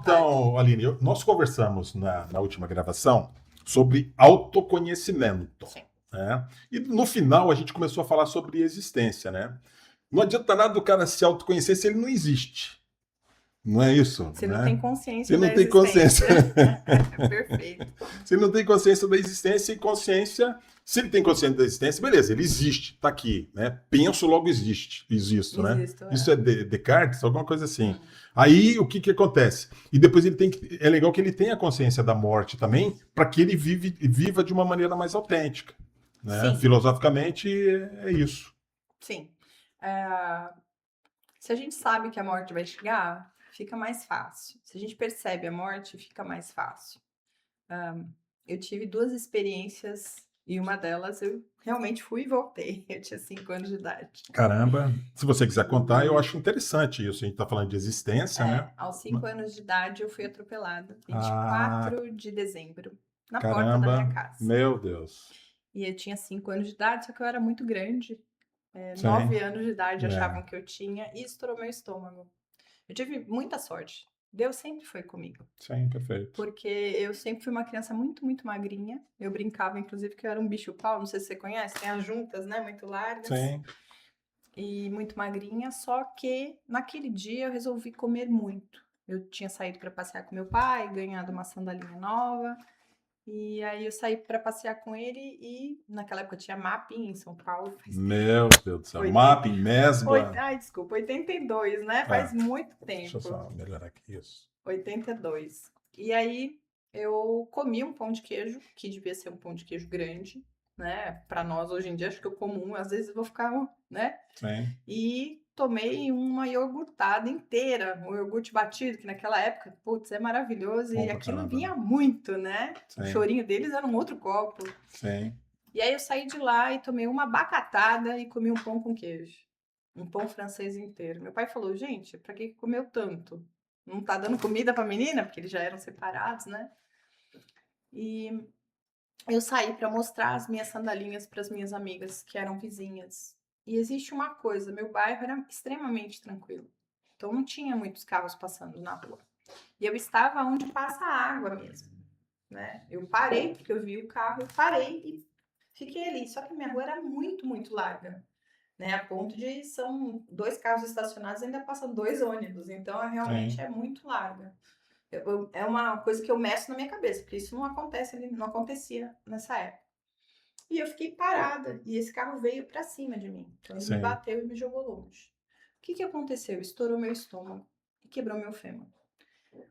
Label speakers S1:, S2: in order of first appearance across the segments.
S1: Então, Aline, nós conversamos na última gravação sobre autoconhecimento,
S2: Sim.
S1: né? E no final a gente começou a falar sobre existência, né? Não adianta nada do cara se autoconhecer se ele não existe. Não é isso,
S2: Você não tem
S1: né?
S2: consciência
S1: Você
S2: da
S1: não tem consciência.
S2: existência. Perfeito.
S1: Se ele não tem consciência da existência e consciência. Se ele tem consciência da existência, beleza, ele existe, tá aqui, né? Penso, logo existe, existo, né?
S2: Existo,
S1: Isso
S2: é.
S1: é Descartes, alguma coisa assim. Aí o que acontece? E depois ele tem que. É legal que ele tenha consciência da morte também, para que ele viva de uma maneira mais autêntica. Né?
S2: Sim,
S1: Filosoficamente é isso.
S2: sim. Ah, se a gente sabe que a morte vai chegar, fica mais fácil. Se a gente percebe a morte, fica mais fácil. Eu tive duas experiências e uma delas eu realmente fui e voltei. Eu tinha 5 anos de idade.
S1: Caramba, se você quiser contar, eu acho interessante isso. A gente está falando de existência, né?
S2: Aos 5 anos de idade eu fui atropelada,
S1: Ah,
S2: 24 de dezembro, na porta da minha
S1: caramba,
S2: casa.
S1: meu Deus.
S2: E eu tinha 5 anos de idade, só que eu era muito grande.
S1: Sim,
S2: 9 anos de idade
S1: é,
S2: achavam que eu tinha e estourou meu estômago. Eu tive muita sorte. Deus sempre foi comigo.
S1: sim, perfeito.
S2: Porque eu sempre fui uma criança muito, muito magrinha. Eu brincava, inclusive, que eu era um bicho-pau. Não sei se você conhece. Tem as juntas, né? Muito largas.
S1: Sim,
S2: E muito magrinha. Só que naquele dia eu resolvi comer muito. Eu tinha saído para passear com meu pai, ganhado uma sandalinha nova. E aí eu saí para passear com ele e naquela época tinha mapping em São Paulo.
S1: meu Deus do céu.
S2: 80,
S1: Mapping, Mesbla.
S2: ai, desculpa, 82, né? Faz
S1: Ah,
S2: muito
S1: deixa eu
S2: tempo.
S1: só melhorar aqui isso.
S2: 82. E aí eu comi um pão de queijo, que devia ser um pão de queijo grande, né? Para nós hoje em dia acho que é comum, às vezes eu vou ficar, né?
S1: Sim,
S2: E tomei uma iogurtada inteira, um iogurte batido, que naquela época, putz, é maravilhoso
S1: bom
S2: e
S1: pra
S2: aquilo
S1: caramba.
S2: vinha muito, né? O
S1: Sim,
S2: chorinho deles era um outro copo.
S1: sim.
S2: E aí eu saí de lá e tomei uma bacatada e comi um pão com queijo. Um pão francês inteiro. Meu pai falou, gente, pra que comeu tanto? Não tá dando comida pra menina? Porque eles já eram separados, né? E eu saí pra mostrar as minhas sandalinhas para as minhas amigas, que eram vizinhas. E existe uma coisa, meu bairro era extremamente tranquilo. Então não tinha muitos carros passando na rua. E eu estava onde passa a água mesmo, né? Eu parei porque eu vi o carro, eu parei e fiquei ali. Só que minha rua era muito, muito larga, né? A ponto de são 2 carros estacionados e ainda passam 2 ônibus. Então, realmente
S1: Sim.
S2: é muito larga. É uma coisa que eu meço na minha cabeça, porque isso não acontece, não acontecia nessa época. E eu fiquei parada e esse carro veio para cima de mim. Então, ele me
S1: Sim.
S2: bateu e me jogou longe. O que aconteceu? Estourou meu estômago e quebrou meu fêmur.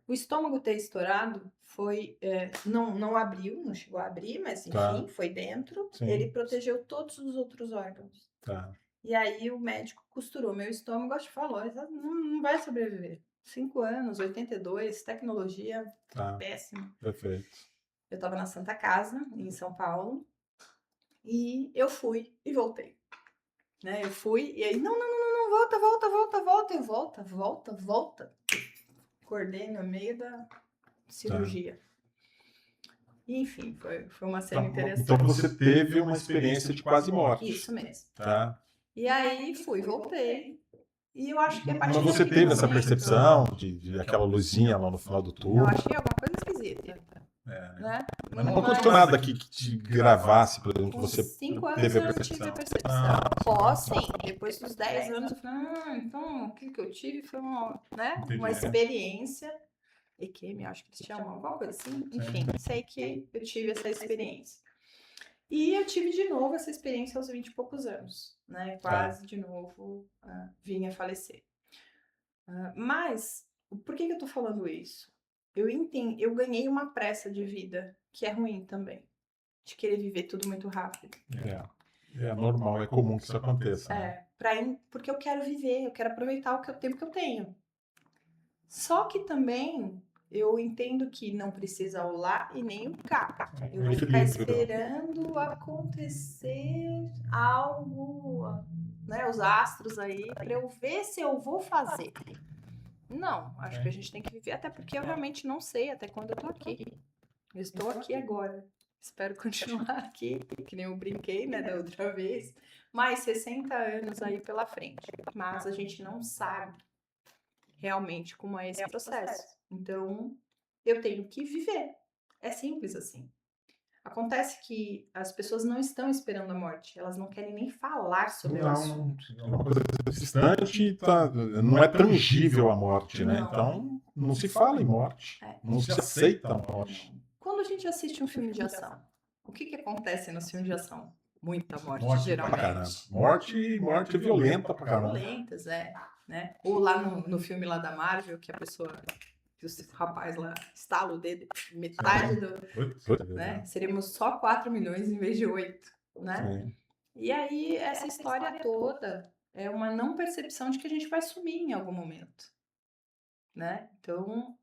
S2: O estômago ter estourado foi. Não abriu, não chegou a abrir, mas
S1: Tá.
S2: enfim, foi dentro. Ele
S1: Sim.
S2: protegeu todos os outros órgãos.
S1: Tá.
S2: E aí o médico costurou meu estômago, acho que falou, não vai sobreviver. 5 anos, 82, tecnologia
S1: Tá.
S2: péssima.
S1: Perfeito.
S2: Eu estava na Santa Casa, em São Paulo, e eu fui e voltei. Né? Eu fui, e aí, não, volta, volta, volta, volta. Eu, volta, volta, volta. Acordei no meio da
S1: Tá.
S2: cirurgia. Enfim, foi uma cena
S1: Então
S2: interessante.
S1: você teve uma experiência de quase morte.
S2: Isso mesmo.
S1: Tá?
S2: E aí fui, voltei. E eu acho que a
S1: Mas
S2: partir
S1: você
S2: daquele
S1: teve essa
S2: momento,
S1: percepção de aquela luzinha lá no final do
S2: eu
S1: túnel?
S2: achei alguma coisa esquisita,
S1: É.
S2: né?
S1: Mas não aconteceu nada aqui que te gravasse, por exemplo, que
S2: Com
S1: você
S2: 5 anos
S1: teve a
S2: eu não tive a
S1: percepção.
S2: percepção. Pós, sim. Depois dos 10 anos eu falei, então o que eu tive foi uma
S1: Entendi.
S2: experiência. EQM, acho que eles chamam, alguma coisa assim. Enfim, sei que eu tive essa experiência. E eu tive de novo essa experiência aos 20 e poucos anos, né? Quase de novo vim a falecer. Mas, por que eu tô falando isso? Eu ganhei uma pressa de vida que é ruim também. De querer viver tudo muito rápido.
S1: É normal, é comum que isso aconteça. Né?
S2: Porque eu quero viver, eu quero aproveitar o tempo que eu tenho. Só que também eu entendo que não precisa o lá e nem o cá. Eu vou ficar esperando acontecer algo, né, os astros aí, para eu ver se eu vou fazer. Não, acho que a gente tem que viver, até porque eu realmente não sei até quando eu tô aqui. Eu estou aqui agora. Espero continuar aqui, que nem eu brinquei, né, da outra vez. Mais 60 anos aí pela frente. Mas a gente não sabe realmente como é esse processo. Então, eu tenho que viver. É simples assim. Acontece que as pessoas não estão esperando a morte, elas não querem nem falar sobre o assunto.
S1: Não, é uma coisa distante, não é tangível a morte, né?
S2: Não.
S1: Então, não se fala em morte,
S2: É.
S1: não se aceita a morte.
S2: Quando a gente assiste um filme de ação, o que acontece no filme de ação? Muita morte,
S1: Morte pra caramba.
S2: geralmente.
S1: Morte violenta pra caramba.
S2: Violentas, né? Ou lá no filme lá da Marvel, que a pessoa, que o rapaz lá estala o dedo, metade do, né? Seríamos só 4 milhões em vez de 8, né?
S1: Sim.
S2: E aí, essa história toda é uma não percepção de que a gente vai sumir em algum momento, né? Então,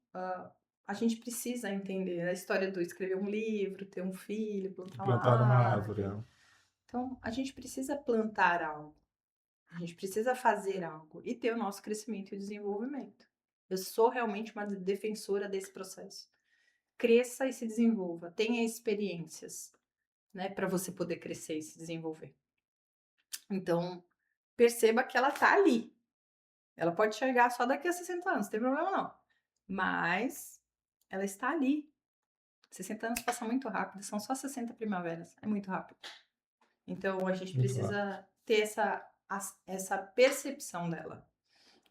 S2: a gente precisa entender a história do escrever um livro, ter um filho, plantar
S1: Plantar uma
S2: árvore.
S1: árvore.
S2: Então, a gente precisa plantar algo. A gente precisa fazer algo e ter o nosso crescimento e desenvolvimento. Eu sou realmente uma defensora desse processo. Cresça e se desenvolva. Tenha experiências, né, para você poder crescer e se desenvolver. Então, perceba que ela tá ali. Ela pode chegar só daqui a 60 anos, não tem problema não. Mas ela está ali. 60 anos passa muito rápido, são só 60 primaveras, é muito rápido. Então, a gente
S1: Muito
S2: precisa ter essa percepção dela.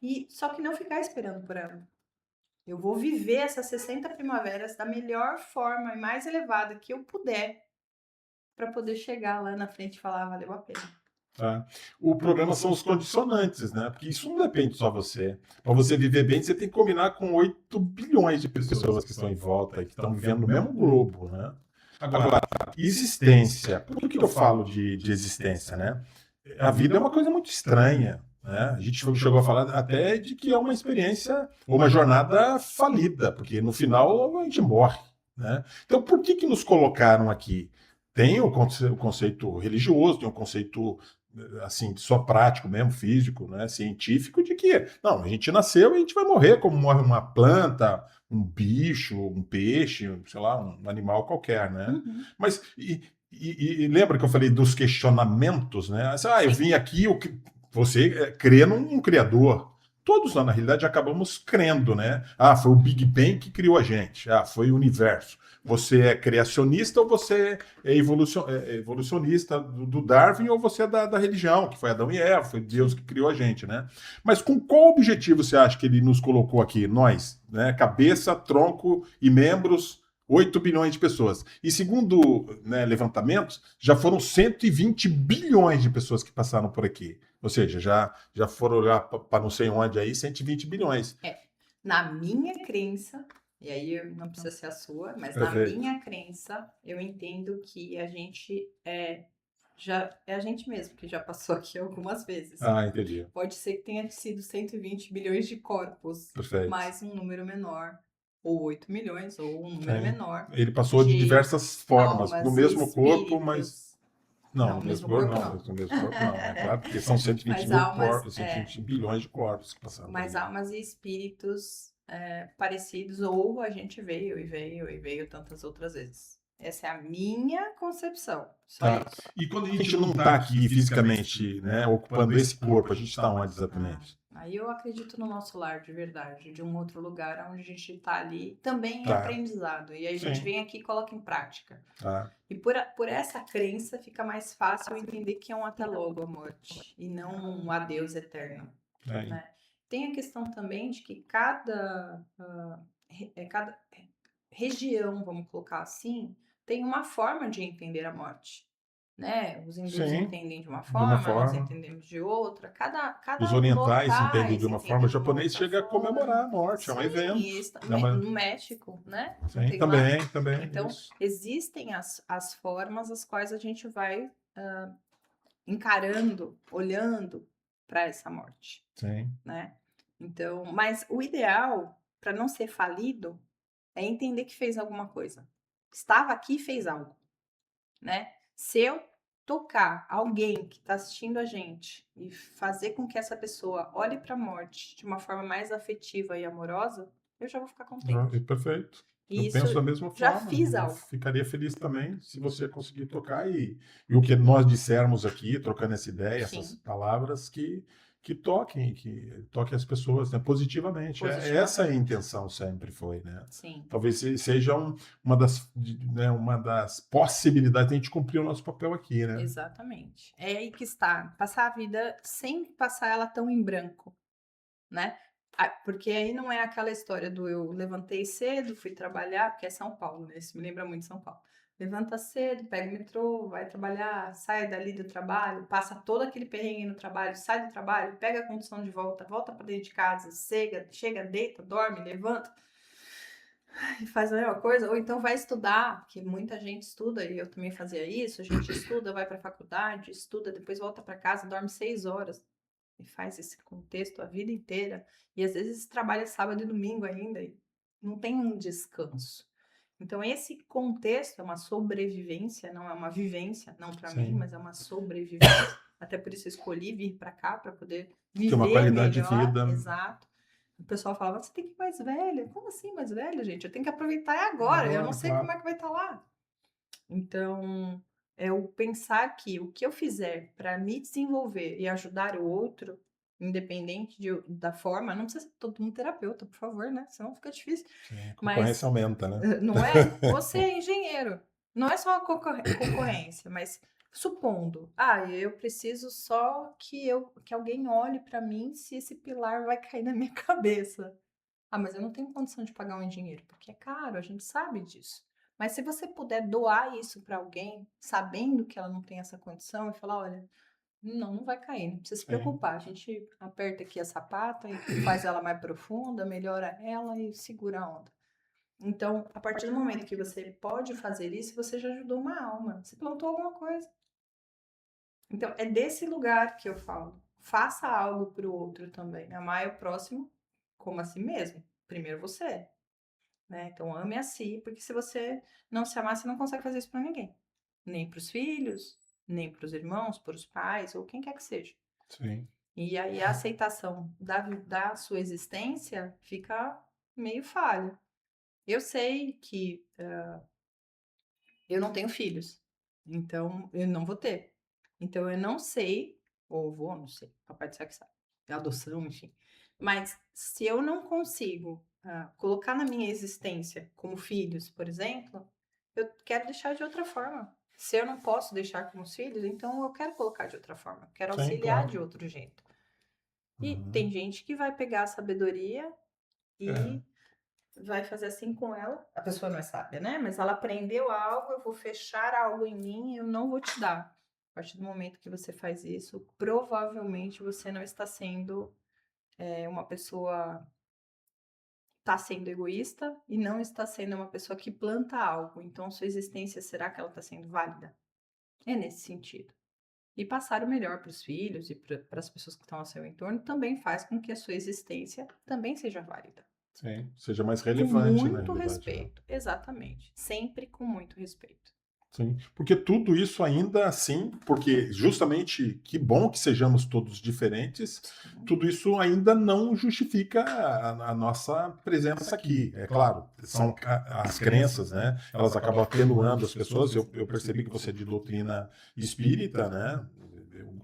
S2: E só que não ficar esperando por ela. Eu vou viver essas 60 primaveras da melhor forma e mais elevada que eu puder para poder chegar lá na frente e falar, valeu a pena.
S1: Tá? O problema são os condicionantes, né? Porque isso não depende só de você. Para você viver bem, você tem que combinar com 8 bilhões de pessoas que estão em volta e que estão vivendo no mesmo globo, né? Agora, existência. Por que eu falo de existência, né? A vida é uma coisa muito estranha, né? A gente chegou a falar até de que é uma experiência, uma jornada falida, porque no final a gente morre, né? Então, por que nos colocaram aqui? Tem o conceito religioso, tem o conceito assim, só prático mesmo, físico, né, científico, de que não, a gente nasceu e a gente vai morrer como morre uma planta, um bicho, um peixe, sei lá, um animal qualquer, né?
S2: Uhum.
S1: Mas e lembra que eu falei dos questionamentos, né? Assim, eu vim aqui, você crê num criador. Todos lá, na realidade, acabamos crendo, né? Foi o Big Bang que criou a gente. Foi o universo. Você é criacionista ou você é evolucionista do Darwin ou você é da religião, que foi Adão e Eva, foi Deus que criou a gente, né? Mas com qual objetivo você acha que ele nos colocou aqui? Nós, né? Cabeça, tronco e membros, 8 bilhões de pessoas. E segundo, né, levantamentos, já foram 120 bilhões de pessoas que passaram por aqui. Ou seja, já foram olhar para não sei onde aí, 120 bilhões.
S2: Na minha crença, e aí não precisa ser a sua, mas
S1: Perfeito.
S2: Na minha crença, eu entendo que a gente é a gente mesmo, que já passou aqui algumas vezes.
S1: Entendi.
S2: Pode ser que tenha sido 120 bilhões de corpos,
S1: Perfeito.
S2: mais um número menor, ou 8 milhões, ou um número menor.
S1: Ele passou de diversas formas,
S2: almas
S1: no
S2: e
S1: mesmo corpo,
S2: espíritos.
S1: mas... Não,
S2: no mesmo corpo não.
S1: No mesmo corpo não, é claro, porque são 120 bilhões de corpos que passaram.
S2: Mas almas e espíritos parecidos, ou a gente veio tantas outras vezes. Essa é a minha concepção. Só isso.
S1: E quando a gente não está aqui fisicamente, né, ocupando esse corpo, a gente está onde exatamente?
S2: Aí eu acredito no nosso lar, de verdade, de um outro lugar onde a gente está ali também em aprendizado. E aí a gente vem aqui e coloca em prática. E por essa crença fica mais fácil entender que é um até logo a morte e não um adeus eterno. Né? Tem a questão também de que cada região, vamos colocar assim, tem uma forma de entender a morte. Né? Os hindus entendem de uma forma, nós entendemos de outra. Cada
S1: os orientais entendem de uma forma, o
S2: japonês
S1: chega a comemorar a morte, é um evento.
S2: No México, né?
S1: Sim, também.
S2: Então, existem as formas as quais a gente vai encarando, olhando para essa morte.
S1: Sim.
S2: Né? Então, mas o ideal, para não ser falido, é entender que fez alguma coisa. Estava aqui e fez algo. Né? Se eu tocar alguém que está assistindo a gente e fazer com que essa pessoa olhe para a morte de uma forma mais afetiva e amorosa, eu já vou ficar contente.
S1: Perfeito.
S2: E
S1: eu penso da mesma forma.
S2: Já fiz algo.
S1: Eu ficaria feliz também se você conseguir tocar e o que nós dissermos aqui, trocando essa ideia, essas palavras, que que toquem as pessoas, né, positivamente. Essa é a intenção, sempre foi, né?
S2: Sim,
S1: Talvez seja uma das possibilidades de a gente cumprir o nosso papel aqui, né?
S2: exatamente. É aí que está. Passar a vida sem passar ela tão em branco, né? Porque aí não é aquela história do eu levantei cedo, fui trabalhar, porque é São Paulo, né? Isso me lembra muito São Paulo. Levanta cedo, pega o metrô, vai trabalhar, sai dali do trabalho, passa todo aquele perrengue no trabalho, sai do trabalho, pega a condução de volta, volta para dentro de casa, chega, deita, dorme, levanta e faz a mesma coisa, ou então vai estudar, que muita gente estuda, e eu também fazia isso, a gente estuda, vai para a faculdade, estuda, depois volta para casa, dorme 6 horas e faz esse contexto a vida inteira, e às vezes trabalha sábado e domingo ainda, e não tem um descanso. Então esse contexto é uma sobrevivência, não é uma vivência, não para mim,
S1: Sim.
S2: mas é uma sobrevivência. Até por isso eu escolhi vir para cá, para poder
S1: Ter uma
S2: viver
S1: qualidade de
S2: melhor,
S1: vida.
S2: exato. O pessoal falava, você tem que ir mais velha. Como assim mais velha, gente? Eu tenho que aproveitar agora. Eu não
S1: Agora,
S2: sei
S1: claro.
S2: como é que vai estar lá. Então, é o pensar que o que eu fizer para me desenvolver e ajudar o outro, independente da forma, não precisa ser todo mundo terapeuta, por favor, né? Senão fica difícil.
S1: Sim, a concorrência
S2: Mas,
S1: aumenta, né?
S2: não é? Você é engenheiro. Não é só a concorrência, mas supondo, eu preciso só que alguém olhe para mim se esse pilar vai cair na minha cabeça. Mas eu não tenho condição de pagar um engenheiro, porque é caro, a gente sabe disso. Mas se você puder doar isso para alguém, sabendo que ela não tem essa condição, e falar, olha, não vai cair, não precisa se
S1: Sim.
S2: preocupar. A gente aperta aqui a sapata e faz ela mais profunda, melhora ela e segura a onda. Então, a partir do momento que você pode fazer isso, você já ajudou uma alma. Você plantou alguma coisa. Então, é desse lugar que eu falo. Faça algo para o outro também. Amar o próximo como a si mesmo. Primeiro você, né? Então, ame a si, porque se você não se amar, você não consegue fazer isso para ninguém. Nem para os filhos, nem para os irmãos, para os pais, ou quem quer que seja.
S1: Sim.
S2: E aí a aceitação da sua existência fica meio falha. Eu sei que eu não tenho filhos, então eu não vou ter. Então eu não sei, ou vou, não sei, papai do céu que sabe, é adoção, enfim. Mas se eu não consigo colocar na minha existência como filhos, por exemplo, eu quero deixar de outra forma. Se eu não posso deixar como filhos, então eu quero colocar de outra forma, quero
S1: Sim,
S2: auxiliar
S1: claro.
S2: de outro jeito. E
S1: Uhum.
S2: tem gente que vai pegar a sabedoria
S1: É.
S2: e vai fazer assim com ela. A pessoa não é sábia, né? Mas ela aprendeu algo, eu vou fechar algo em mim e eu não vou te dar. A partir do momento que você faz isso, provavelmente você não está sendo uma pessoa. Está sendo egoísta e não está sendo uma pessoa que planta algo. Então, sua existência, será que ela está sendo válida? É nesse sentido. E passar o melhor para os filhos e para as pessoas que estão ao seu entorno também faz com que a sua existência também seja válida.
S1: Sim, seja mais
S2: Com
S1: relevante na
S2: muito
S1: realidade, né?
S2: respeito, exatamente. Sempre com muito respeito.
S1: Sim, porque tudo isso ainda assim, porque justamente que bom que sejamos todos diferentes,
S2: Sim.
S1: tudo isso ainda não justifica a nossa presença aqui. É claro, são as crenças, né? Elas acabam atenuando as pessoas. Eu percebi que você é de doutrina espírita, né?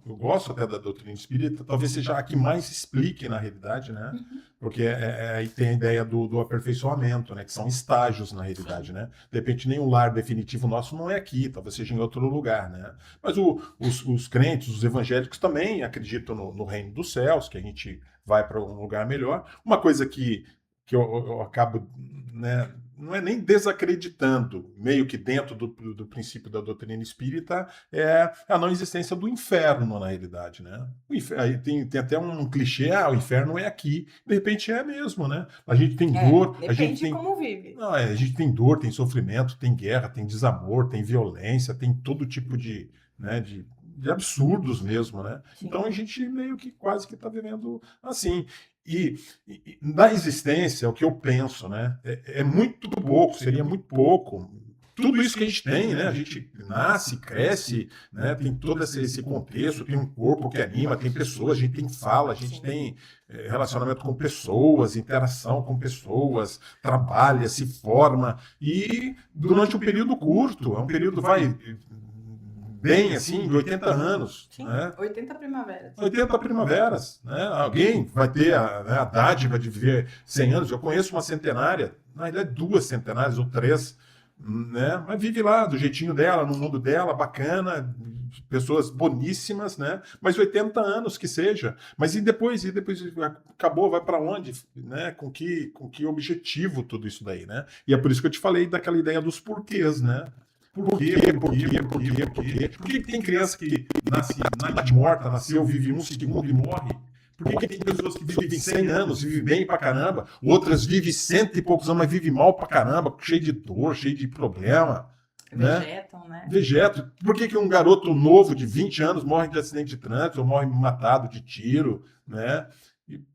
S1: Eu gosto até da doutrina espírita, talvez seja a que mais explique na realidade, né?
S2: Uhum.
S1: Porque aí tem a ideia do aperfeiçoamento, né? Que são estágios na realidade, né? De repente, nenhum lar definitivo nosso não é aqui, talvez seja em outro lugar, né? Mas os crentes, os evangélicos também acreditam no reino dos céus, que a gente vai para um lugar melhor. Uma coisa que eu acabo, né? Não é nem desacreditando, meio que dentro do princípio da doutrina espírita, é a não existência do inferno, na realidade, né? Aí tem até um clichê, o inferno é aqui. De repente é mesmo, né? A gente tem dor, a gente
S2: Depende de
S1: tem.
S2: como vive.
S1: Não, a gente tem dor, tem sofrimento, tem guerra, tem desamor, tem violência, tem todo tipo né, de absurdos mesmo, né? Então a
S2: Sim.
S1: gente meio que quase que está vivendo assim. Na existência, o que eu penso, né? É muito pouco, seria muito pouco. Tudo isso que a gente tem, né? A gente nasce, cresce, né? Tem todo esse contexto, tem um corpo que anima, tem pessoas, a gente tem fala, a gente
S2: Sim.
S1: tem relacionamento com pessoas, interação com pessoas, trabalha, se forma, e durante um período curto, é um período, vai, bem, assim, de 80 anos.
S2: Sim,
S1: Né?
S2: 80 primaveras.
S1: 80 primaveras. Né? Alguém vai ter a dádiva de viver 100 anos. Eu conheço uma centenária, na verdade 2 centenárias ou 3, né? Mas vive lá do jeitinho dela, no mundo dela, bacana, pessoas boníssimas, né? Mas 80 anos que seja. Mas e depois? E depois acabou, vai para onde? Né? Com que objetivo tudo isso daí, né? E é por isso que eu te falei daquela ideia dos porquês, né? Por quê? Por que tem criança que nasce morta, nasceu, vive 1 segundo e morre? Por que tem pessoas que vivem 100 anos, vivem bem pra caramba, outras vivem 100 e poucos anos, mas vivem mal pra caramba, cheio de dor, cheio de problema?
S2: Vegetam, né?
S1: Vegetam. Por que um garoto novo de 20 anos morre de acidente de trânsito ou morre matado de tiro, né?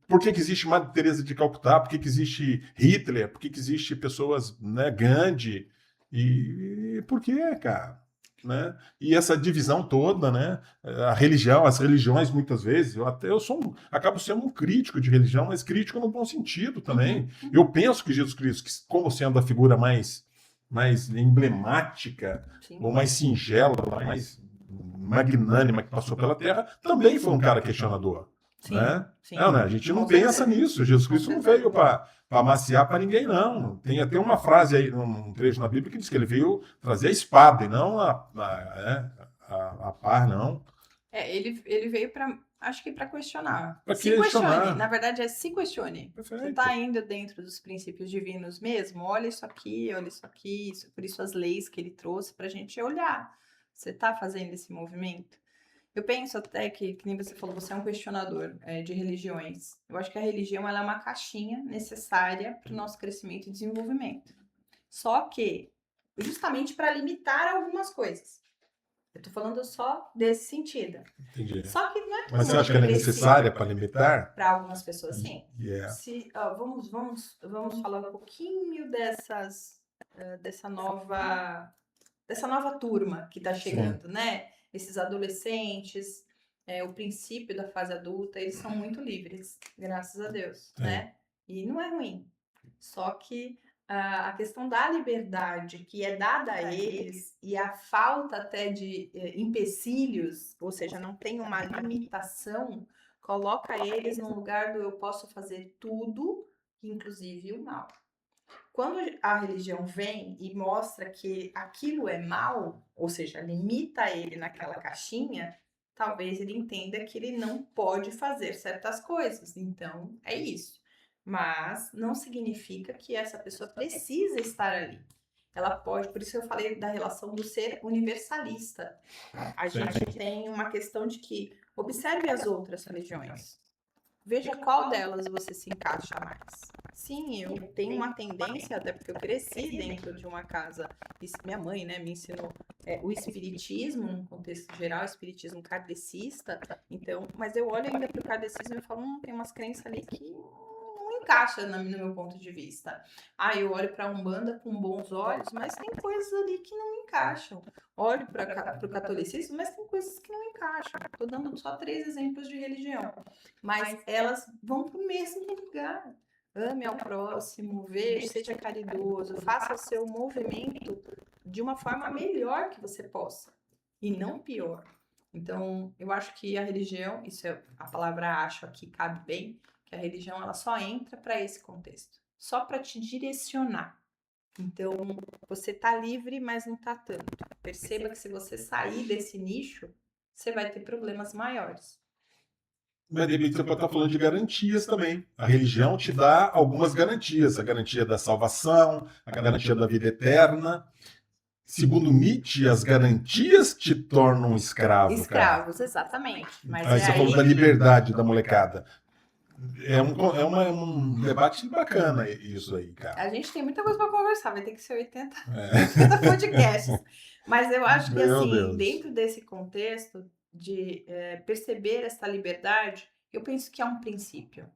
S1: Por que existe Madre Teresa de Calcutá? Por que existe Hitler? Por que existe pessoas, né, Gandhi? E por quê, cara? Né? E essa divisão toda, né? A religião, as religiões, muitas vezes, acabo sendo um crítico de religião, mas crítico no bom sentido também. Eu penso que Jesus Cristo, como sendo a figura mais emblemática,
S2: Sim.
S1: ou mais singela, mais magnânima que passou pela Terra, também foi um cara questionador.
S2: Sim,
S1: né?
S2: sim.
S1: Não, né? A gente não
S2: Com
S1: pensa
S2: certeza.
S1: nisso. Jesus Cristo não veio para amaciar para ninguém, não. Tem até uma frase aí, um trecho na Bíblia que diz que ele veio trazer a espada e não a pá, não.
S2: Ele veio para, acho que para questionar.
S1: Pra
S2: Se
S1: questionar.
S2: questione. Na verdade, é se questione.
S1: Perfeito.
S2: Você está indo dentro dos princípios divinos mesmo? Olha isso aqui, por isso as leis que ele trouxe para a gente olhar. Você está fazendo esse movimento? Eu penso até que nem você falou, você é um questionador de religiões. Eu acho que a religião ela é uma caixinha necessária para o nosso crescimento e desenvolvimento. Só que, justamente para limitar algumas coisas. Eu tô falando só desse sentido.
S1: Entendi.
S2: Só que não é
S1: Mas você acha que ela é necessária para limitar?
S2: Para algumas pessoas, sim.
S1: Yeah.
S2: Vamos falar um pouquinho dessa nova turma que está chegando, né? Esses adolescentes, o princípio da fase adulta, eles são muito livres, graças a Deus, né? E não é ruim. Só que a questão da liberdade que é dada a eles e a falta até de empecilhos, ou seja, não tem uma limitação, coloca eles num lugar do eu posso fazer tudo, inclusive o mal. Quando a religião vem e mostra que aquilo é mal, ou seja, limita ele naquela caixinha, talvez ele entenda que ele não pode fazer certas coisas. Então, é isso. Mas não significa que essa pessoa precisa estar ali. Ela pode, por isso eu falei da relação do ser universalista. A gente tem uma questão de que observe as outras religiões. Veja qual delas você se encaixa mais. Sim, eu tenho uma tendência, até porque eu cresci dentro de uma casa, minha mãe, né, me ensinou o espiritismo, num contexto geral, o espiritismo kardecista, então, mas eu olho ainda para o kardecismo e falo, tem umas crenças ali que não encaixa no meu ponto de vista. Eu olho para a Umbanda com bons olhos, mas tem coisas ali que não encaixam. Olho para o catolicismo, mas tem coisas que não encaixam. Estou dando só 3 exemplos de religião. Mas elas vão para o mesmo lugar. Ame ao próximo, veja, seja caridoso, faça o seu movimento de uma forma melhor que você possa. E não pior. Então, eu acho que a religião, isso é a palavra acho aqui cabe bem, que a religião ela só entra para esse contexto. Só para te direcionar. Então, você tá livre, mas não tá tanto. Perceba que se você sair desse nicho, você vai ter problemas maiores.
S1: Mas de repente você pode estar falando de garantias também. A religião te dá algumas garantias. A garantia da salvação, a garantia da vida eterna. Segundo Nietzsche, as garantias te tornam escravo.
S2: Escravos, exatamente. Mas
S1: aí você falou da liberdade da molecada. É um debate bacana isso aí, cara.
S2: A gente tem muita coisa para conversar, vai ter que ser 80 podcasts. Mas eu acho que, assim, dentro desse contexto de perceber essa liberdade, eu penso que é um princípio.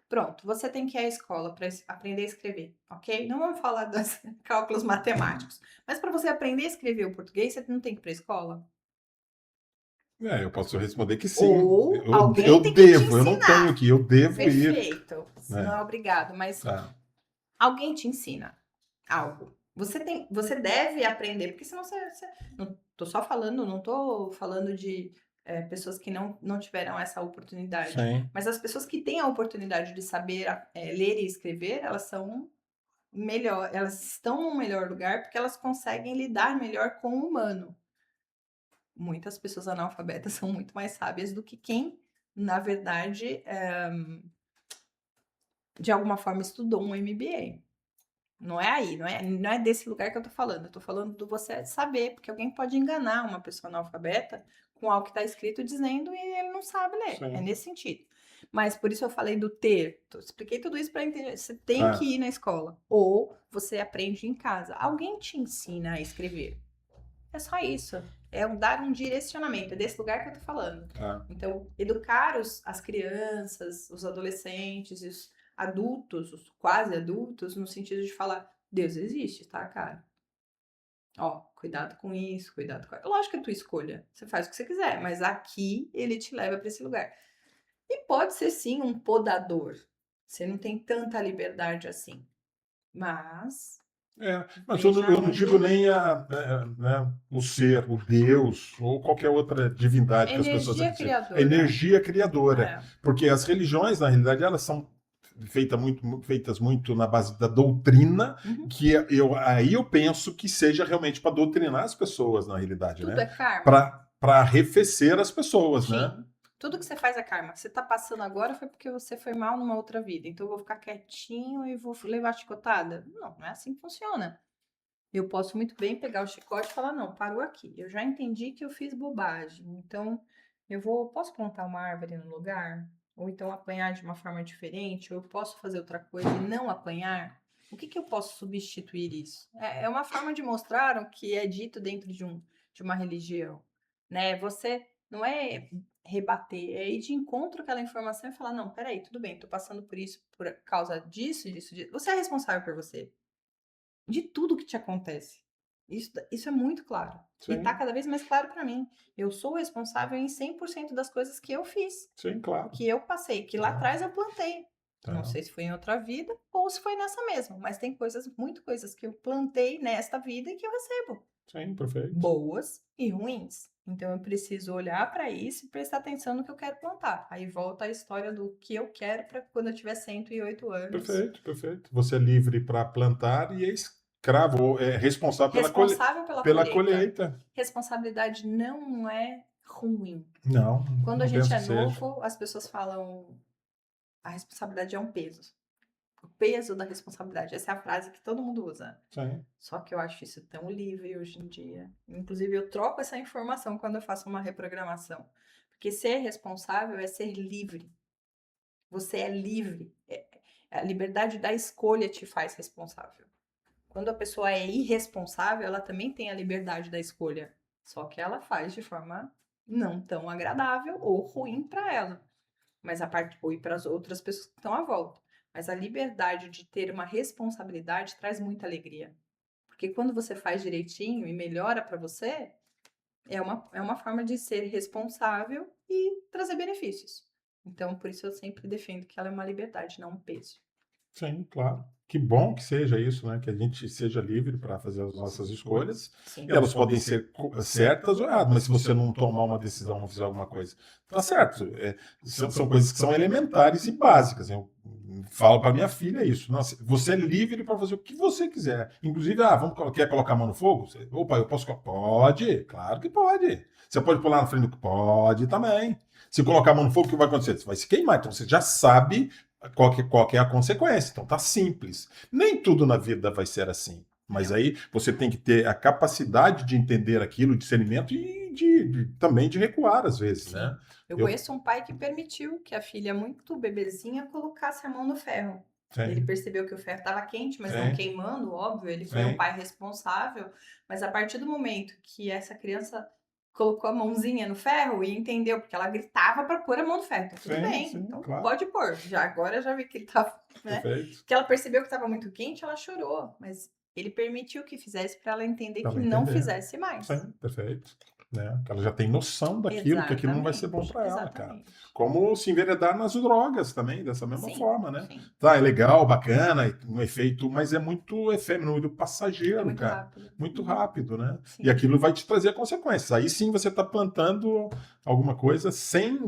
S2: Pronto, você tem que ir à escola para aprender a escrever, ok? Não vamos falar dos cálculos matemáticos. Mas para você aprender a escrever o português, você não tem que ir para a escola?
S1: Eu posso responder que sim.
S2: Ou alguém tem que te ensinar.
S1: Eu não tenho que, eu devo ir.
S2: Perfeito. Não é obrigado, mas alguém te ensina algo. Você deve aprender, porque senão não tô só falando, não tô falando de pessoas que não tiveram essa oportunidade.
S1: Sim.
S2: Mas as pessoas que têm a oportunidade de saber ler e escrever, elas são elas estão num melhor lugar porque elas conseguem lidar melhor com o humano. Muitas pessoas analfabetas são muito mais sábias do que quem, na verdade, de alguma forma estudou um MBA. Não é aí, não é desse lugar que eu tô falando. Eu tô falando do você saber, porque alguém pode enganar uma pessoa analfabeta com algo que está escrito dizendo e ele não sabe ler. É
S1: Sim.
S2: nesse sentido. Mas por isso eu falei do ter. Expliquei tudo isso para entender. Você tem
S1: É.
S2: que ir na escola. Ou você aprende em casa. Alguém te ensina a escrever. É só isso. É dar um direcionamento. É desse lugar que eu tô falando.
S1: É.
S2: Então, educar as crianças, os adolescentes, os adultos, os quase adultos, no sentido de falar, Deus existe, tá, cara? Ó, cuidado com isso, cuidado com... Lógico que é a tua escolha. Você faz o que você quiser, mas aqui ele te leva para esse lugar. E pode ser, sim, um podador. Você não tem tanta liberdade assim. Mas...
S1: Mas
S2: veja
S1: eu não
S2: onde...
S1: digo nem né, o ser, o Deus, ou qualquer outra divindade que as pessoas
S2: Energia
S1: acreditam. A
S2: criadora.
S1: energia criadora.
S2: É.
S1: Porque as religiões, na realidade, elas são feitas muito na base da doutrina,
S2: Uhum.
S1: que aí eu penso que seja realmente para doutrinar as pessoas, na realidade,
S2: Tudo
S1: né?
S2: é karma.
S1: Para arrefecer as pessoas, né?
S2: Sim. Tudo que você faz é karma. Você tá passando agora foi porque você foi mal numa outra vida. Então eu vou ficar quietinho e vou levar chicotada? Não, não é assim que funciona. Eu posso muito bem pegar o chicote e falar, não, parou aqui. Eu já entendi que eu fiz bobagem. Então posso plantar uma árvore no lugar? Ou então apanhar de uma forma diferente? Ou eu posso fazer outra coisa e não apanhar? O que eu posso substituir isso? É uma forma de mostrar o que é dito dentro de uma religião, né? Você não é rebater, é ir de encontro àquela informação e falar, não, peraí, tudo bem, tô passando por isso por causa disso, disso, disso. Você é responsável por você, de tudo que te acontece. Isso é muito claro. E tá
S1: Sim,
S2: cada vez mais claro para mim. Eu sou responsável em 100% das coisas que eu fiz,
S1: sim, claro.
S2: que eu passei, que lá atrás eu plantei. Não
S1: Tá.
S2: sei se foi em outra vida ou se foi nessa mesma, mas tem muito coisas que eu plantei nesta vida e que eu recebo.
S1: Sim, perfeito.
S2: Boas e ruins. Então eu preciso olhar para isso e prestar atenção no que eu quero plantar. Aí volta a história do que eu quero para quando eu tiver 108 anos.
S1: Perfeito, perfeito. Você é livre para plantar e é escravo, ou é responsável
S2: Responsável
S1: pela
S2: pela colheita.
S1: colheita.
S2: Responsabilidade não é ruim.
S1: Não,
S2: Quando a
S1: não
S2: gente
S1: penso
S2: é
S1: que seja.
S2: novo, as pessoas falam a responsabilidade é um peso. O peso da responsabilidade. Essa é a frase que todo mundo usa.
S1: Sim,
S2: Só que eu acho isso tão livre hoje em dia. Inclusive, eu troco essa informação quando eu faço uma reprogramação. Porque ser responsável é ser livre. Você é livre. A liberdade da escolha te faz responsável. Quando a pessoa é irresponsável, ela também tem a liberdade da escolha. Só que ela faz de forma não tão agradável ou ruim para ela. Mas a parte ou para as outras pessoas que estão à volta. Mas a liberdade de ter uma responsabilidade traz muita alegria. Porque quando você faz direitinho e melhora para você, é uma forma de ser responsável e trazer benefícios. Então, por isso eu sempre defendo que ela é uma liberdade, não um peso.
S1: sim, claro. Que bom que seja isso, né? Que a gente seja livre para fazer as nossas escolhas.
S2: Sim.
S1: E elas podem ser certas ou erradas, mas se você não tomar uma decisão, não fizer alguma coisa, tá certo. São coisas que são elementares e básicas. Eu falo para minha filha isso. Nossa, você é livre para fazer o que você quiser. Inclusive, quer colocar a mão no fogo? Opa, eu posso colocar? Pode, claro que pode. Você pode pular na frente do... Pode também. Se colocar a mão no fogo, o que vai acontecer? Você vai se queimar. Então você já sabe qual que é a consequência. Então tá simples. Nem tudo na vida vai ser assim. Mas aí você tem que ter a capacidade de entender aquilo, discernimento e também de recuar às vezes,
S2: Sim.
S1: né?
S2: Eu conheço um pai que permitiu que a filha, muito bebezinha, colocasse a mão no ferro. Ele
S1: Sim,
S2: percebeu que o ferro estava quente, mas não
S1: sim,
S2: queimando, óbvio. Ele foi um
S1: sim,
S2: pai responsável. Mas a partir do momento que essa criança colocou a mãozinha no ferro e entendeu, porque ela gritava para pôr a mão no ferro. Então, tudo
S1: sim,
S2: bem,
S1: sim,
S2: então
S1: claro.
S2: pode pôr. Já agora já vi que ele estava, né?
S1: Perfeito.
S2: Que ela percebeu que estava muito quente, ela chorou. Mas Ele permitiu que fizesse para ela entender
S1: Pra
S2: que
S1: ela
S2: não
S1: entender.
S2: fizesse mais.
S1: Sim, perfeito. Né? Que ela já tem noção daquilo, que aquilo não vai ser bom para ela, cara.
S2: Exatamente.
S1: Como se enveredar nas drogas também, dessa mesma
S2: Sim,
S1: forma, né?
S2: sim.
S1: Tá, é legal, bacana, um efeito, mas é muito efêmero, muito
S2: É
S1: passageiro,
S2: muito
S1: cara.
S2: rápido.
S1: Muito rápido, né?
S2: Sim.
S1: E aquilo vai te trazer consequências. Aí sim você está plantando alguma coisa sem.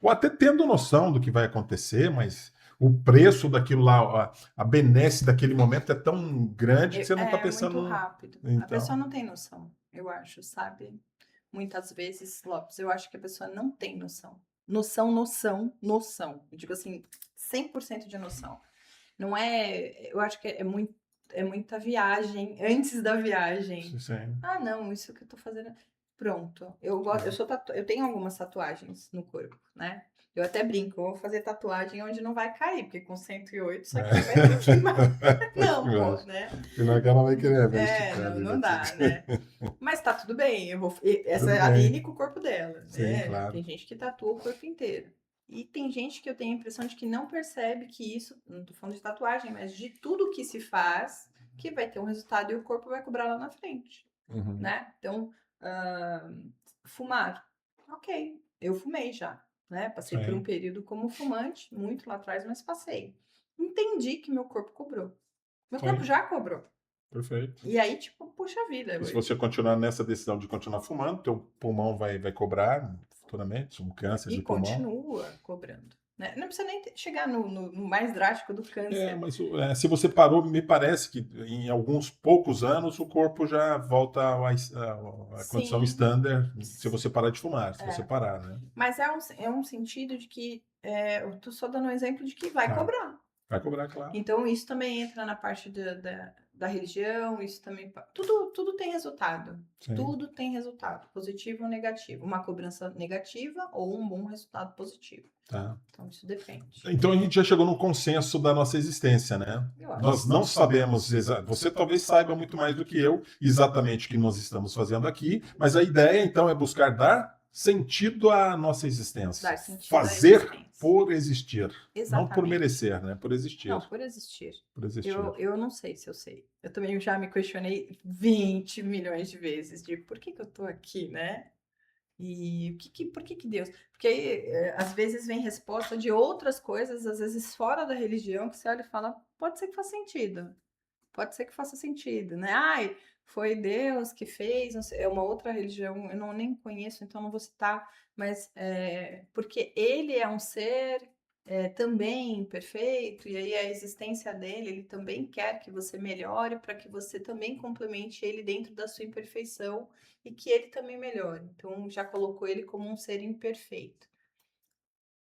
S1: Ou até tendo noção do que vai acontecer, mas o preço daquilo lá, a benesse daquele momento é tão grande que você não está
S2: É muito
S1: pensando.
S2: rápido. A pessoa
S1: Então,
S2: não tem noção, eu acho, sabe? Muitas vezes, Lopes, eu acho que a pessoa não tem noção. Noção. Eu digo assim, 100% de noção. Não é. Eu acho que é muita viagem antes da viagem.
S1: sim.
S2: Ah, não, isso que eu tô fazendo. Pronto. Eu tenho algumas tatuagens no corpo, né? Eu até brinco, eu vou fazer tatuagem onde não vai cair, porque com 108 isso aqui vai ter que não, pô, né?
S1: Senão que ela vai querer ver
S2: Não dá, né? Mas tá tudo bem, essa
S1: Tudo
S2: é a
S1: bem.
S2: Aline com o corpo dela,
S1: Sim,
S2: né?
S1: claro.
S2: Tem gente que tatua o corpo inteiro. E tem gente que eu tenho a impressão de que não percebe que isso, não tô falando de tatuagem, mas de tudo que se faz, que vai ter um resultado e o corpo vai cobrar lá na frente,
S1: Uhum.
S2: né? Então, fumar. Ok, eu fumei já, né? Passei por um período como fumante, muito lá atrás, mas passei. Entendi que meu corpo cobrou. Meu corpo já cobrou.
S1: Perfeito.
S2: E aí, tipo, puxa vida.
S1: E se você continuar nessa decisão de continuar fumando, teu pulmão vai cobrar futuramente um câncer
S2: E
S1: de pulmão.
S2: continua cobrando. Né? Não precisa nem chegar no mais drástico do câncer.
S1: Mas se você parou, me parece que em alguns poucos anos o corpo já volta à condição standard se você parar de fumar, se você parar, né?
S2: Mas é um sentido de que, eu tô só dando um exemplo de que vai cobrar.
S1: Vai cobrar, claro.
S2: Então, isso também entra na parte da religião, isso também. Tudo tem resultado.
S1: Sim.
S2: Tudo tem resultado, positivo ou negativo. Uma cobrança negativa ou um bom resultado positivo.
S1: Tá.
S2: Então, isso depende.
S1: Então a gente já chegou num consenso da nossa existência, né? Nós não sabemos, você talvez saiba muito mais do que eu exatamente o que nós estamos fazendo aqui, mas a ideia então é buscar dar sentido à nossa existência.
S2: Dar sentido
S1: fazer
S2: à existência.
S1: Por existir.
S2: Exatamente.
S1: Não por merecer, né? Por existir.
S2: Não, por existir.
S1: Por existir.
S2: Eu não sei se eu sei. Eu também já me questionei 20 milhões de vezes de por que eu tô aqui, né? E por que Deus? Porque aí, às vezes vem resposta de outras coisas, às vezes fora da religião, que você olha e fala, pode ser que faça sentido. Pode ser que faça sentido, né? Ai, foi Deus que fez, não sei, é uma outra religião, eu não nem conheço, então não vou citar, mas porque ele é um ser também perfeito, e aí a existência dele, ele também quer que você melhore para que você também complemente ele dentro da sua imperfeição e que ele também melhore. Então já colocou ele como um ser imperfeito.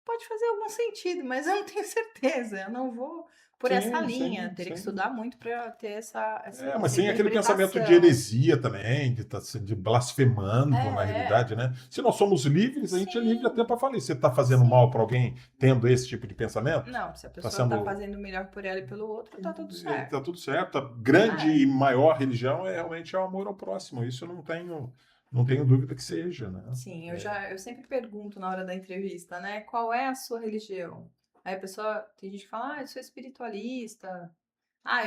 S2: Pode fazer algum sentido, mas eu não tenho certeza. Eu não vou por essa linha. Teria que estudar muito para ter essa
S1: mas tem aquele pensamento de heresia também, de blasfemando na realidade, né? Se nós somos livres, a gente é livre até para falar. Você está fazendo mal para alguém tendo esse tipo de pensamento?
S2: Não, se a pessoa está fazendo melhor por ela e pelo outro, tá tudo certo.
S1: Está tudo certo. A grande e maior religião realmente é o amor ao próximo. Isso eu não tenho dúvida que seja, né?
S2: Sim, eu sempre pergunto na hora da entrevista, né? Qual é a sua religião? Aí a pessoa, tem gente que fala, eu sou espiritualista,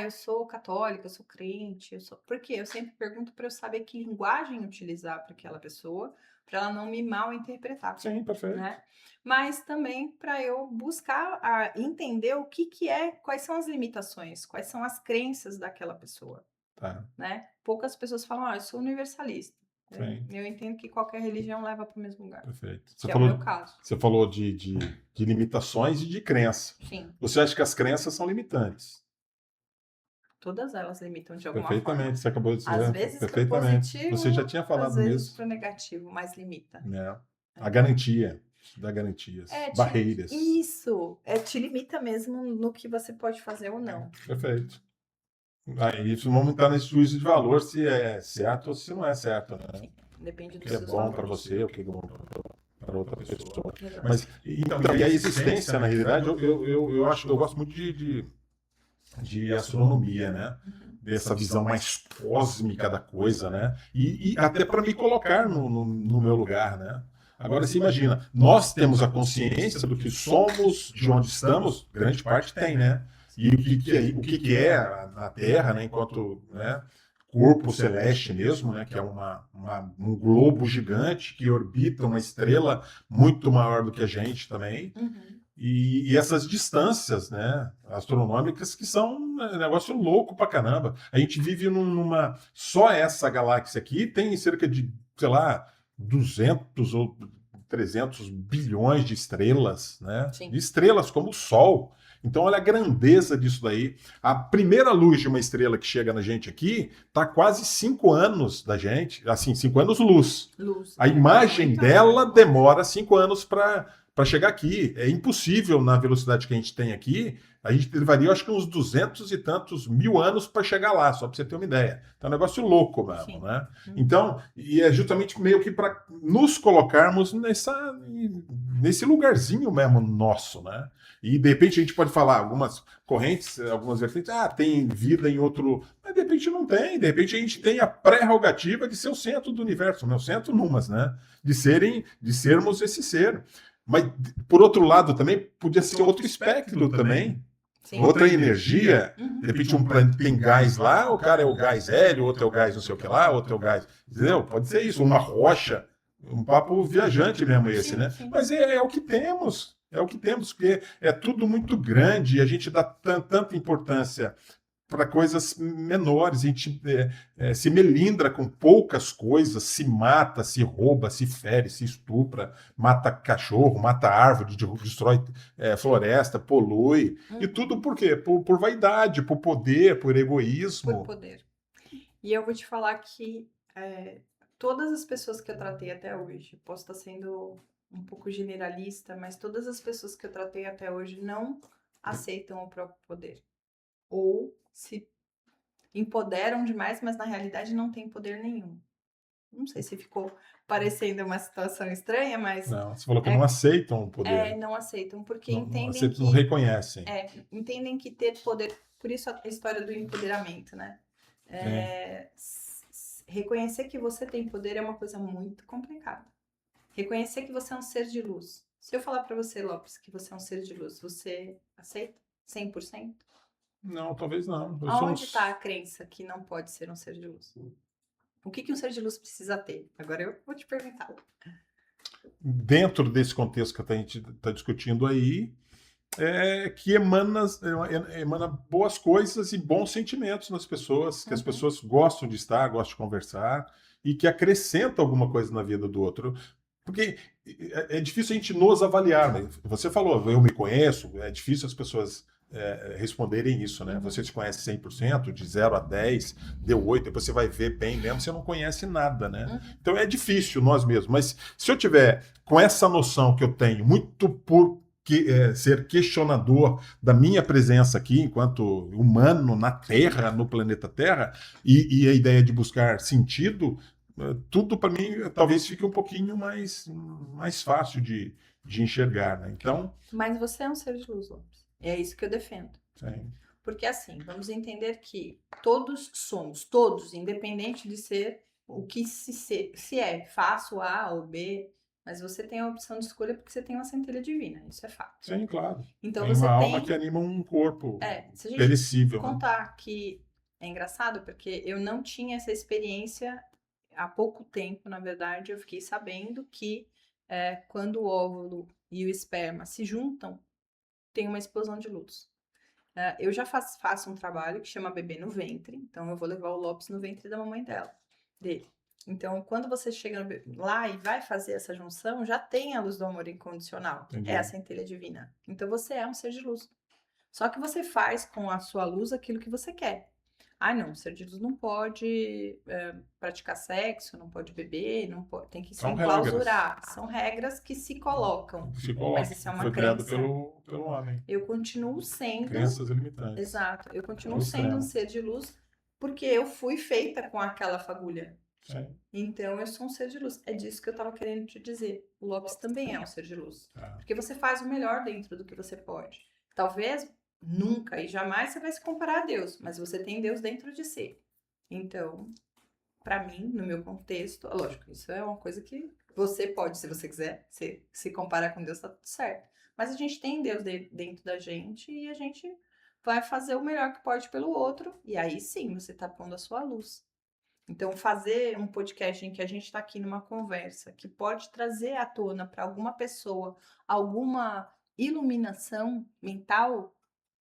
S2: eu sou católica, eu sou crente, Por quê? Eu sempre pergunto para eu saber que linguagem utilizar para aquela pessoa, para ela não me mal interpretar.
S1: Sim, perfeito.
S2: Né? Mas também para eu buscar entender o que quais são as limitações, quais são as crenças daquela pessoa.
S1: Tá.
S2: Né? Poucas pessoas falam, eu sou universalista.
S1: Sim.
S2: Eu entendo que qualquer religião leva para o mesmo lugar.
S1: Perfeito.
S2: É o meu caso.
S1: Você falou de limitações e de crença.
S2: Sim.
S1: Você acha que as crenças são limitantes?
S2: Todas elas limitam de alguma forma.
S1: Perfeitamente, você acabou de dizer.
S2: Às vezes
S1: perfeitamente.
S2: Pro positivo,
S1: você já tinha falado
S2: às vezes
S1: nisso.
S2: para o negativo, mas limita.
S1: A garantia, dá garantias, barreiras.
S2: Isso, te limita mesmo no que você pode fazer ou não.
S1: Perfeito. Aí vamos entrar nesse juízo de valor se é certo ou se não é certo, né?
S2: Sim, depende do
S1: que é
S2: seus
S1: bom para
S2: valores.
S1: você, o que é bom para outra pessoa. Mas então, e a existência, na realidade, eu gosto muito de astronomia, né? Dessa visão mais cósmica da coisa, né? E até para me colocar no meu lugar, né? Agora, você imagina, nós temos a consciência do que somos, de onde estamos, grande parte tem, né? E o que é a Terra, né, enquanto, né, corpo celeste mesmo, né, que é um globo gigante que orbita uma estrela muito maior do que a gente também.
S2: Uhum.
S1: E essas distâncias, né, astronômicas que são um negócio louco pra caramba. A gente vive numa. Só essa galáxia aqui tem cerca de, sei lá, 200 ou 300 bilhões de estrelas, né?
S2: Sim.
S1: De estrelas como o Sol. Então, olha a grandeza disso daí. A primeira luz de uma estrela que chega na gente aqui está quase 5 anos da gente, assim, 5 anos luz.
S2: Luz.
S1: A imagem
S2: Muito
S1: dela
S2: rápido.
S1: demora 5 anos para chegar aqui. É impossível na velocidade que a gente tem aqui. A gente levaria, acho que uns 200 e tantos mil anos para chegar lá, só para você ter uma ideia. Então é um negócio louco mesmo,
S2: Sim.
S1: né? Então, e é justamente meio que para nos colocarmos nesse lugarzinho mesmo nosso, né? E de repente a gente pode falar algumas correntes, algumas vertentes, tem vida em outro. Mas de repente não tem. De repente a gente tem a prerrogativa de ser o centro do universo, meu centro numas, né? De sermos esse ser. Mas, por outro lado, também podia ser outro espectro também.
S2: Sim.
S1: Outra energia.
S2: Uhum.
S1: De repente, um planeta tem gás lá, o cara é o gás hélio, outro é o gás não sei o que lá, outro é o gás. Entendeu? Pode ser isso, uma rocha. Um papo viajante mesmo esse,
S2: Sim,
S1: né?
S2: sim.
S1: Mas é o que temos. É o que temos, porque é tudo muito grande e a gente dá tanta importância para coisas menores. A gente se melindra com poucas coisas, se mata, se rouba, se fere, se estupra, mata cachorro, mata árvore, destrói floresta, polui. E tudo por quê? Por vaidade, por poder, por egoísmo.
S2: Por poder. E eu vou te falar que todas as pessoas que eu tratei até hoje, posso estar sendo um pouco generalista, mas todas as pessoas que eu tratei até hoje não aceitam o próprio poder. Ou se empoderam demais, mas na realidade não tem poder nenhum. Não sei se ficou parecendo uma situação estranha, mas
S1: Não, você falou que não aceitam o poder.
S2: não aceitam, porque
S1: Não
S2: entendem
S1: aceitam, não
S2: que
S1: reconhecem.
S2: entendem que ter poder, por isso a história do empoderamento, né? Reconhecer que você tem poder é uma coisa muito complicada. Reconhecer que você é um ser de luz. Se eu falar pra você, Lopes, que você é um ser de luz, você aceita? 100%?
S1: Não, talvez não.
S2: Aonde está a crença que não pode ser um ser de luz? O que um ser de luz precisa ter? Agora eu vou te perguntar.
S1: Dentro desse contexto que a gente está discutindo aí, que emana boas coisas e bons sentimentos nas pessoas, que as pessoas gostam de estar, gostam de conversar e que acrescenta alguma coisa na vida do outro. Porque é difícil a gente nos avaliar, né? Você falou, eu me conheço, é difícil as pessoas responderem isso, né? Você se conhece 100%, de 0 a 10, deu 8, depois você vai ver bem mesmo, você não conhece nada, né? Então é difícil nós mesmos, mas se eu tiver com essa noção que eu tenho, muito por ser questionador da minha presença aqui enquanto humano na Terra, no planeta Terra, e a ideia de buscar sentido, tudo para mim talvez fique um pouquinho mais fácil de enxergar, né? Então,
S2: Mas você é um ser de luz, Lopes. É isso que eu defendo.
S1: sim.
S2: Porque assim, vamos entender que todos somos, todos, independente de ser o que se é, faço A ou B, mas você tem a opção de escolha porque você tem uma centelha divina, isso é fato.
S1: Sim, claro.
S2: Então
S1: Tem
S2: você
S1: uma
S2: tem.
S1: alma que anima um corpo
S2: Se a gente
S1: perecível, né?
S2: contar que é engraçado, porque eu não tinha essa experiência há pouco tempo, na verdade, eu fiquei sabendo que quando o óvulo e o esperma se juntam, tem uma explosão de luz. Eu já faço um trabalho que chama Bebê no Ventre, então eu vou levar o Lopes no ventre da mamãe dele. Então, quando você chega lá e vai fazer essa junção, já tem a luz do amor incondicional.
S1: Entendi.
S2: É a centelha divina. Então, você é um ser de luz. Só que você faz com a sua luz aquilo que você quer. Não, ser de luz não pode praticar sexo, não pode beber, não pode, tem que se
S1: São
S2: enclausurar. São regras que se colocam. Mas isso é uma
S1: foi criado
S2: crença.
S1: pelo homem.
S2: Eu continuo sendo.
S1: Crenças limitantes.
S2: Exato. Eu continuo sendo um ser de luz porque eu fui feita com aquela fagulha.
S1: Sim.
S2: Então eu sou um ser de luz. É disso que eu estava querendo te dizer. O Lopes também é um ser de luz. Porque você faz o melhor dentro do que você pode. Talvez nunca e jamais você vai se comparar a Deus, mas você tem Deus dentro de si. Então, para mim, no meu contexto, lógico, isso é uma coisa que você pode, se você quiser, se comparar com Deus, tá tudo certo. Mas a gente tem Deus dentro da gente e a gente vai fazer o melhor que pode pelo outro, e aí sim você está pondo a sua luz. Então, fazer um podcast em que a gente está aqui numa conversa que pode trazer à tona para alguma pessoa alguma iluminação mental,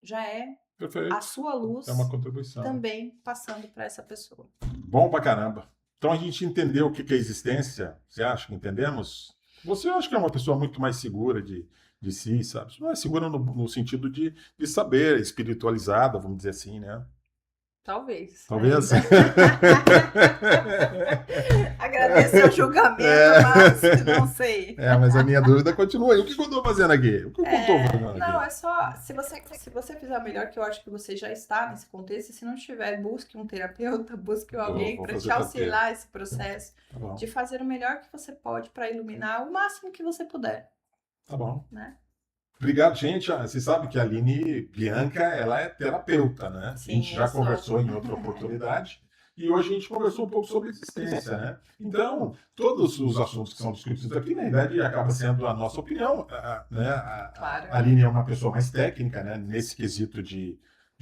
S2: já é a
S1: Perfeito.
S2: sua luz
S1: É uma contribuição.
S2: também passando para essa pessoa.
S1: Bom pra caramba. Então a gente entendeu o que que é existência. Você acha que entendemos? Você acha que é uma pessoa muito mais segura de si, sabe? Não é segura no sentido de saber, espiritualizada, vamos dizer assim, né?
S2: Talvez.
S1: Talvez.
S2: Ainda. Agradecer o julgamento,
S1: É.
S2: mas não sei.
S1: Mas a minha dúvida continua aí. O que eu estou fazendo aqui? O que eu estou fazendo
S2: Não,
S1: aqui?
S2: é só. Se você fizer o melhor, que eu acho que você já está nesse contexto, e se não tiver, busque um terapeuta, busque alguém
S1: Vou
S2: para
S1: fazer
S2: te auxiliar esse processo
S1: Tá bom.
S2: de fazer o melhor que você pode para iluminar o máximo que você puder,
S1: Tá bom.
S2: né?
S1: Obrigado, gente. Você sabe que a Aline Bianca, ela é terapeuta, né?
S2: Sim,
S1: a gente já
S2: eu sou.
S1: conversou em outra oportunidade e hoje a gente conversou um pouco sobre existência, né? Então, todos os assuntos que são discutidos aqui, na verdade, acaba sendo a nossa opinião, né?
S2: Claro.
S1: A Aline é uma pessoa mais técnica, né? Nesse quesito de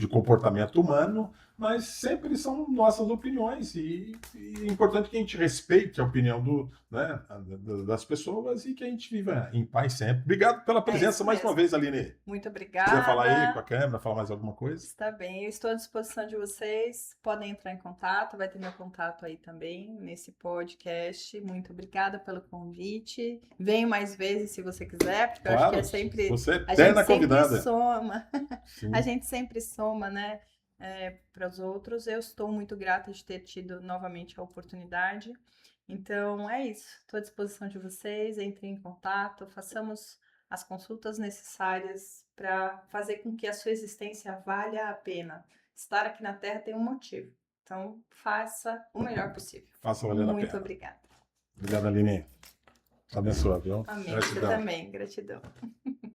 S1: comportamento humano, mas sempre são nossas opiniões e é importante que a gente respeite a opinião né, das pessoas e que a gente viva em paz sempre. Obrigado pela presença
S2: isso
S1: mais uma
S2: mesmo.
S1: vez, Aline.
S2: Muito
S1: Se quiser falar aí com a
S2: obrigada.
S1: câmera, falar mais alguma coisa.
S2: Está bem, eu estou à disposição de vocês. Podem entrar em contato, vai ter meu contato aí também nesse podcast. Muito obrigada pelo convite. Venho mais vezes se você quiser, porque eu acho que é sempre.
S1: Você é
S2: A gente
S1: eterna
S2: sempre
S1: convidada.
S2: soma,
S1: Sim.
S2: a gente sempre soma, né, para os outros. Eu estou muito grata de ter tido novamente a oportunidade. Então é isso. Estou à disposição de vocês. Entrem em contato, façamos as consultas necessárias para fazer com que a sua existência valha a pena. Estar aqui na Terra tem um motivo. Então, faça o melhor possível.
S1: Faça valer a pena.
S2: Muito obrigada.
S1: Obrigado, Aline. Abençoa, viu?
S2: Amém.
S1: Gratidão.
S2: Você também. Gratidão.